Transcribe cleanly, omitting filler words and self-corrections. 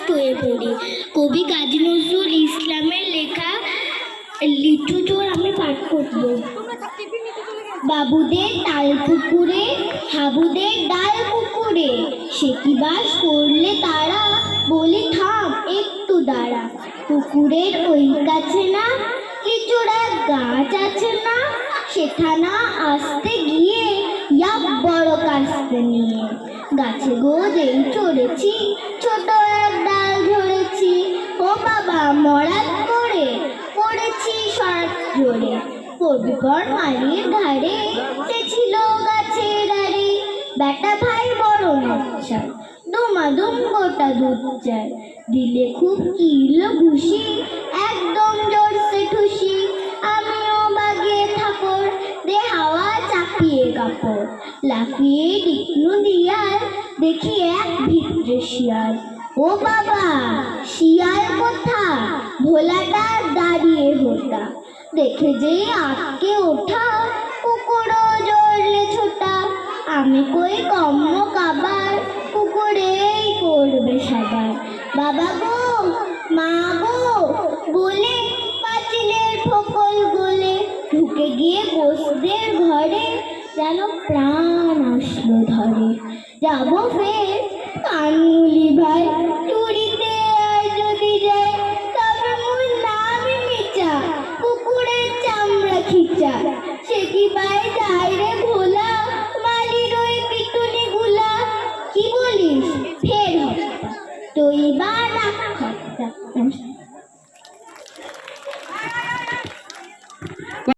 হয়ে পড়ি। কবি কাজী নজরুল ইসলামের লেখা লিটু চোর আমি পাঠ করব। বাবুদের তাল পুকুরে, হাবুদের ডাল পুকুরে, সে কি বাস করলে তারা, বলি থাম একটু দাঁড়া। পুকুরের ওই কাছে না লিচুড়া গাছ আছে না, সেখানা আসতে গিয়ে ইয়াক বড় কাস্তে নিয়ে। গাছে গোদেই চড়েছি, ছোট এক ডাল ধরেছি, ও বাবা মরাত করে পড়েছি সরাত জোরে। পড়বি পর মালির ধারে, সে ছিল গাছের আড়ে, বেটা ভাই বড় নচ্ছার, দুমাদুম গোটা দুধ চায়, দিলে খুব কিলো ঘুষি, একদম জোরসে ঠুসি। আমিও বাগে থাকর, দে হাওয়া চাপিয়ে কাপড়, লাফিয়ে ডিকনু দিয়াল, দেখি এক ভিতরে শিয়াল। ও বাবা শিয়াল কোথা, ভোলাটা দাঁড়িয়ে হোতা, দেখে যেই আটকে ওঠা, কুকুরও জড়লে ছোটা। আমি কই কম্ম কাবার, কুকুরেই করবে সাবার। বাবা গো মা গো বলে পাঁচিলের ফকল গলে, ঢুকে গিয়ে গোসদের ঘরে, যেন প্রাণ আসলো ধরে। যাবো ফের কান